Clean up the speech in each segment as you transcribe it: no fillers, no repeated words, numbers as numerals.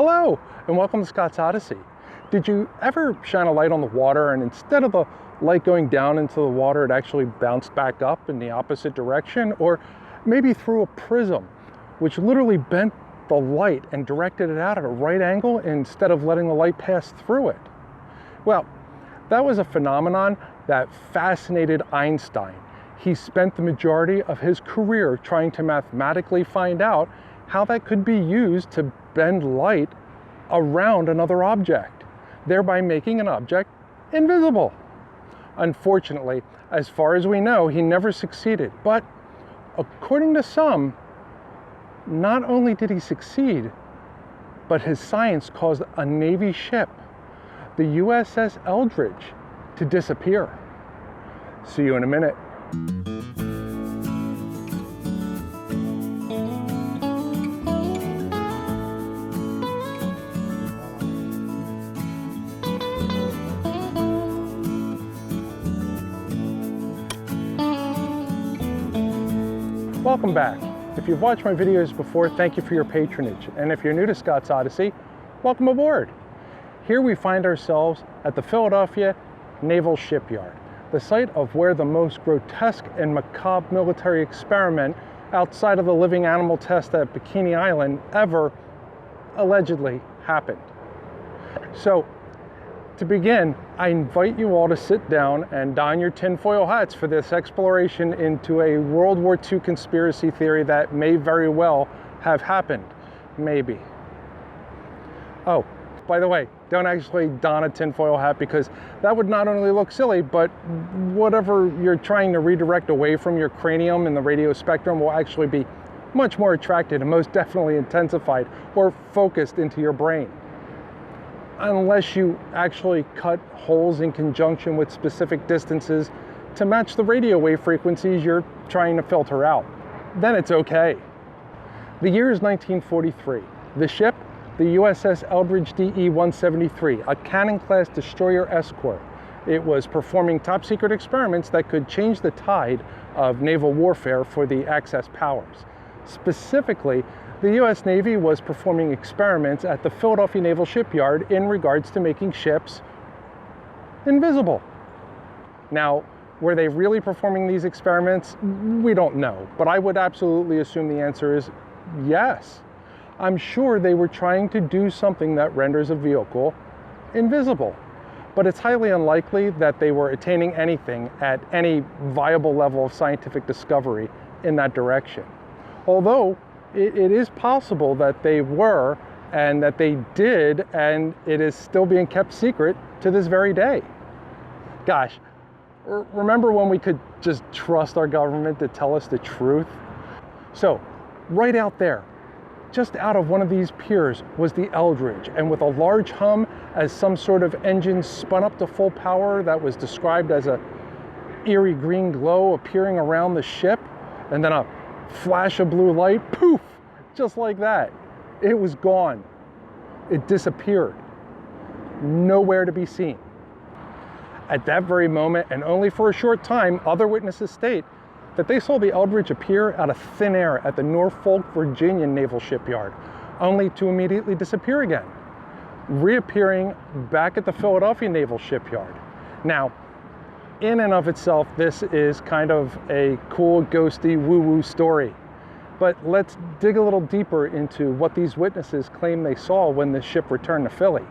Hello, and welcome to Scott's Odyssey. Did you ever shine a light on the water and instead of the light going down into the water, it actually bounced back up in the opposite direction? Or maybe through a prism, which literally bent the light and directed it out at a right angle instead of letting the light pass through it? Well, that was a phenomenon that fascinated Einstein. He spent the majority of his career trying to mathematically find out how that could be used to bend light around another object, thereby making an object invisible. Unfortunately, as far as we know, he never succeeded. But according to some, not only did he succeed, but his science caused a Navy ship, the USS Eldridge, to disappear. See you in a minute. Welcome back. If you've watched my videos before, thank you for your patronage. And if you're new to Scott's Odyssey, welcome aboard. Here we find ourselves at the Philadelphia Naval Shipyard, the site of where the most grotesque and macabre military experiment outside of the living animal test at Bikini Island ever allegedly happened. So, to begin, I invite you all to sit down and don your tinfoil hats for this exploration into a World War II conspiracy theory that may very well have happened. Maybe. Oh, by the way, don't actually don a tinfoil hat because that would not only look silly, but whatever you're trying to redirect away from your cranium in the radio spectrum will actually be much more attracted and most definitely intensified or focused into your brain. Unless you actually cut holes in conjunction with specific distances to match the radio wave frequencies you're trying to filter out. Then it's okay. The year is 1943. The ship, the USS Eldridge DE-173, a Cannon-class destroyer escort. It was performing top-secret experiments that could change the tide of naval warfare for the Axis powers. Specifically, the U.S. Navy was performing experiments at the Philadelphia Naval Shipyard in regards to making ships invisible. Now, were they really performing these experiments? We don't know, but I would absolutely assume the answer is yes. I'm sure they were trying to do something that renders a vehicle invisible, but it's highly unlikely that they were attaining anything at any viable level of scientific discovery in that direction. Although, it is possible that they were and that they did, and it is still being kept secret to this very day. Gosh, remember when we could just trust our government to tell us the truth? So, right out there, just out of one of these piers was the Eldridge, and with a large hum as some sort of engine spun up to full power that was described as a eerie green glow appearing around the ship, and then a flash of blue light, poof, just like that. It was gone. It disappeared. Nowhere to be seen. At that very moment, and only for a short time, other witnesses state that they saw the Eldridge appear out of thin air at the Norfolk, Virginia Naval Shipyard, only to immediately disappear again, reappearing back at the Philadelphia Naval Shipyard. Now, in and of itself, this is kind of a cool, ghosty, woo-woo story. But let's dig a little deeper into what these witnesses claim they saw when the ship returned to Philly.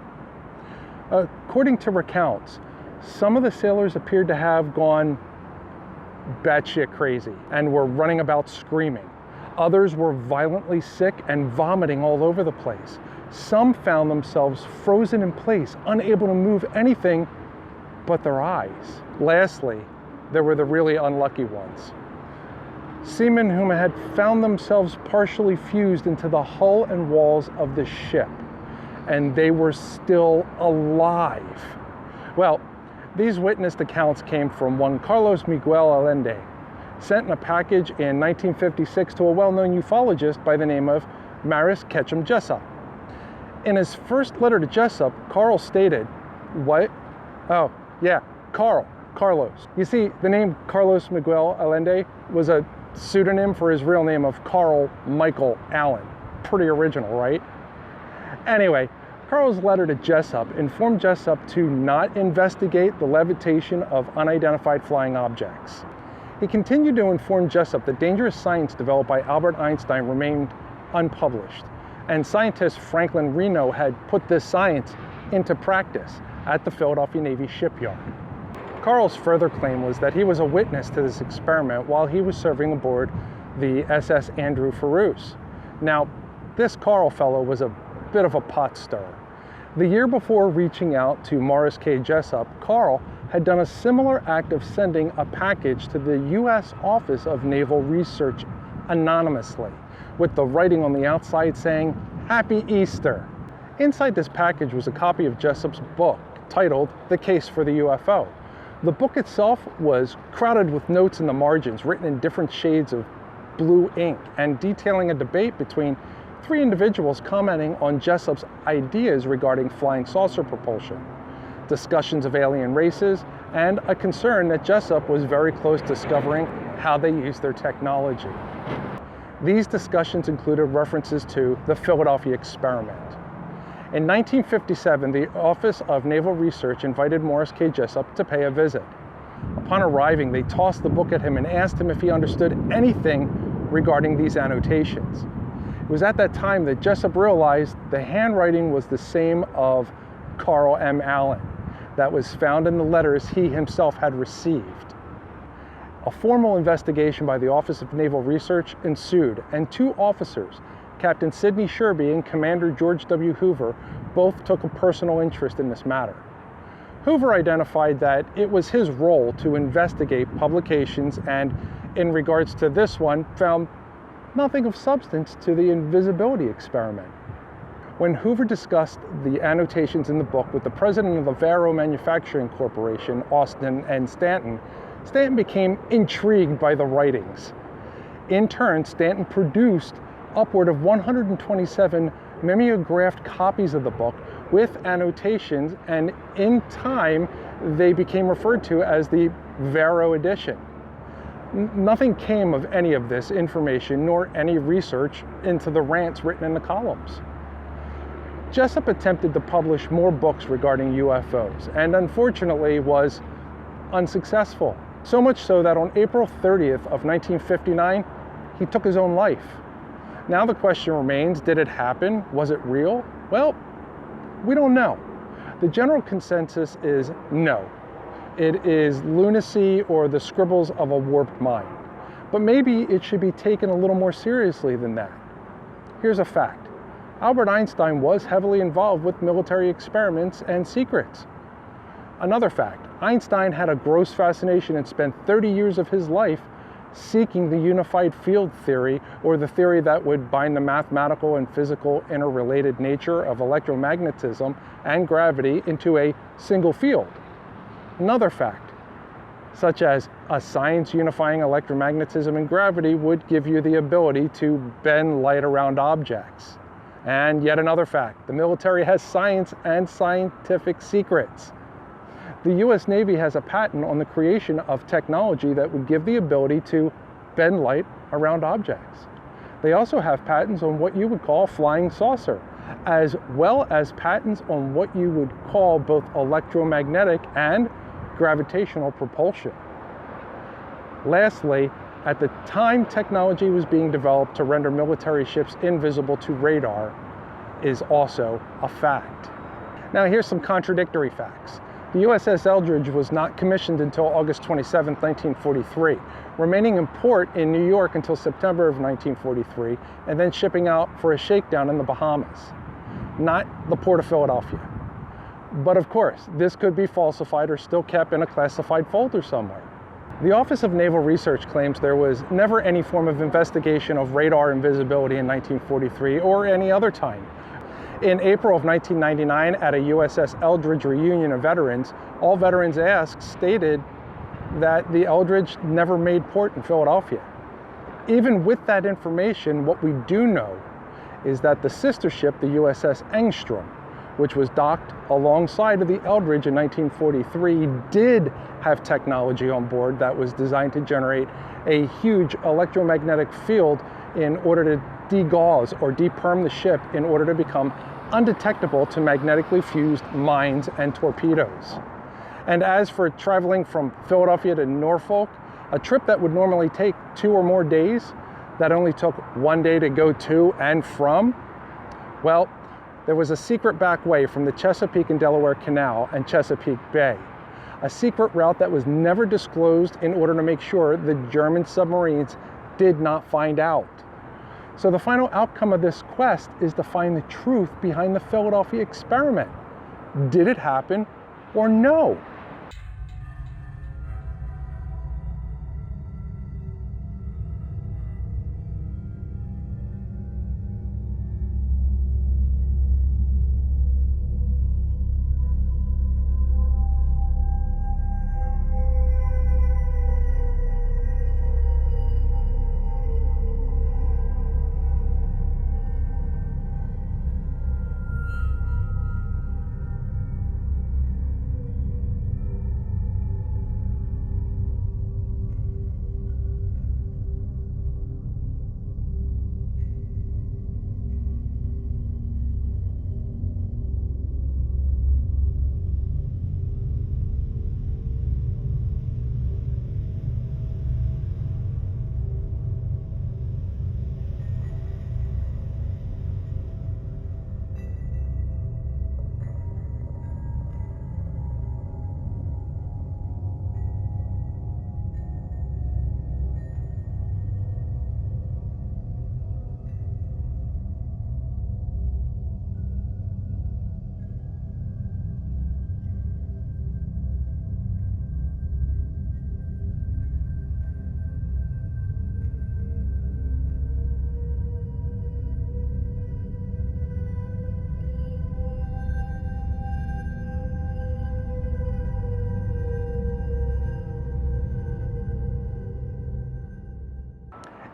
According to recounts, some of the sailors appeared to have gone batshit crazy and were running about screaming. Others were violently sick and vomiting all over the place. Some found themselves frozen in place, unable to move anything but their eyes. Lastly, there were the really unlucky ones. Seamen whom had found themselves partially fused into the hull and walls of the ship, and they were still alive. Well, these witnessed accounts came from one Carlos Miguel Allende, sent in a package in 1956 to a well-known ufologist by the name of Maris Ketchum Jessup. In his first letter to Jessup, Carl stated, what? Oh, yeah, Carlos. You see, the name Carlos Miguel Allende was a pseudonym for his real name of Carl Michael Allen. Pretty original, right? Anyway, Carl's letter to Jessup informed Jessup to not investigate the levitation of unidentified flying objects. He continued to inform Jessup that dangerous science developed by Albert Einstein remained unpublished, and scientist Franklin Reno had put this science into practice at the Philadelphia Navy Shipyard. Carl's further claim was that he was a witness to this experiment while he was serving aboard the SS Andrew Farus. Now, this Carl fellow was a bit of a pot stirrer. The year before reaching out to Morris K. Jessup, Carl had done a similar act of sending a package to the U.S. Office of Naval Research anonymously, with the writing on the outside saying, "Happy Easter." Inside this package was a copy of Jessup's book titled The Case for the UFO. The book itself was crowded with notes in the margins written in different shades of blue ink and detailing a debate between three individuals commenting on Jessup's ideas regarding flying saucer propulsion, discussions of alien races, and a concern that Jessup was very close to discovering how they used their technology. These discussions included references to the Philadelphia experiment. In 1957, the Office of Naval Research invited Morris K. Jessup to pay a visit. Upon arriving, they tossed the book at him and asked him if he understood anything regarding these annotations. It was at that time that Jessup realized the handwriting was the same of Carl M. Allen that was found in the letters he himself had received. A formal investigation by the Office of Naval Research ensued, and two officers, Captain Sidney Sherby and Commander George W. Hoover, both took a personal interest in this matter. Hoover identified that it was his role to investigate publications and, in regards to this one, found nothing of substance to the invisibility experiment. When Hoover discussed the annotations in the book with the president of the Varro Manufacturing Corporation, Austin N. Stanton, Stanton became intrigued by the writings. In turn, Stanton produced upward of 127 mimeographed copies of the book with annotations, and in time they became referred to as the Varro edition. Nothing came of any of this information, nor any research into the rants written in the columns. Jessup attempted to publish more books regarding UFOs, and unfortunately was unsuccessful. So much so that on April 30th of 1959, he took his own life. Now the question remains, did it happen? Was it real? Well, we don't know. The general consensus is no. It is lunacy or the scribbles of a warped mind. But maybe it should be taken a little more seriously than that. Here's a fact. Albert Einstein was heavily involved with military experiments and secrets. Another fact, Einstein had a gross fascination and spent 30 years of his life seeking the unified field theory, or the theory that would bind the mathematical and physical interrelated nature of electromagnetism and gravity into a single field. Another fact, such as a science unifying electromagnetism and gravity, would give you the ability to bend light around objects. And yet another fact, the military has science and scientific secrets. The U.S. Navy has a patent on the creation of technology that would give the ability to bend light around objects. They also have patents on what you would call flying saucer, as well as patents on what you would call both electromagnetic and gravitational propulsion. Lastly, at the time technology was being developed to render military ships invisible to radar is also a fact. Now here's some contradictory facts. The USS Eldridge was not commissioned until August 27, 1943, remaining in port in New York until September of 1943, and then shipping out for a shakedown in the Bahamas, not the port of Philadelphia. But of course, this could be falsified or still kept in a classified folder somewhere. The Office of Naval Research claims there was never any form of investigation of radar invisibility in 1943 or any other time. In April of 1999, at a USS Eldridge reunion of veterans, all veterans asked stated that the Eldridge never made port in Philadelphia. Even with that information, what we do know is that the sister ship, the USS Engstrom, which was docked alongside of the Eldridge in 1943, did have technology on board that was designed to generate a huge electromagnetic field in order to degauss or deperm the ship in order to become undetectable to magnetically fused mines and torpedoes. And as for traveling from Philadelphia to Norfolk, a trip that would normally take 2 or more days, that only took 1 day to go to and from, well, there was a secret back way from the Chesapeake and Delaware Canal and Chesapeake Bay. A secret route that was never disclosed in order to make sure the German submarines did not find out. So the final outcome of this quest is to find the truth behind the Philadelphia experiment. Did it happen or no?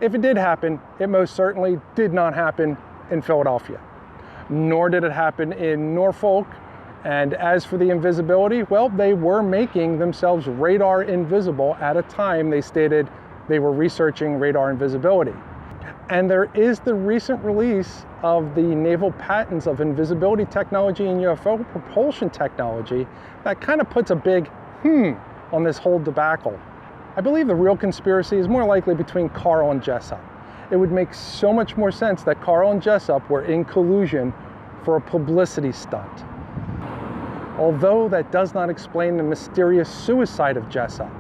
If it did happen, it most certainly did not happen in Philadelphia, nor did it happen in Norfolk. And as for the invisibility, well, they were making themselves radar invisible at a time they stated they were researching radar invisibility. And there is the recent release of the naval patents of invisibility technology and UFO propulsion technology that kind of puts a big on this whole debacle. I believe the real conspiracy is more likely between Carl and Jessup. It would make so much more sense that Carl and Jessup were in collusion for a publicity stunt. Although that does not explain the mysterious suicide of Jessup,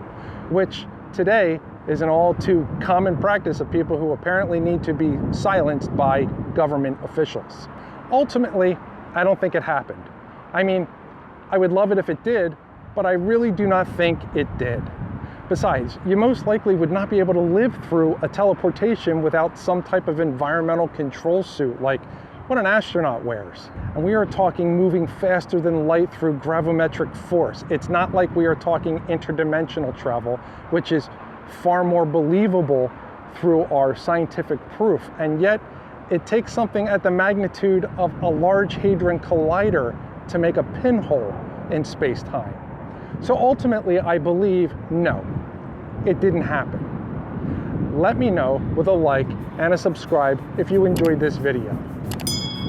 which today is an all too common practice of people who apparently need to be silenced by government officials. Ultimately, I don't think it happened. I mean, I would love it if it did, but I really do not think it did. Besides, you most likely would not be able to live through a teleportation without some type of environmental control suit like what an astronaut wears. And we are talking moving faster than light through gravimetric force. It's not like we are talking interdimensional travel, which is far more believable through our scientific proof. And yet, it takes something at the magnitude of a Large Hadron Collider to make a pinhole in space-time. So ultimately, I believe, no, it didn't happen. Let me know with a like and a subscribe if you enjoyed this video.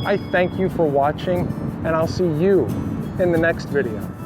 I thank you for watching, and I'll see you in the next video.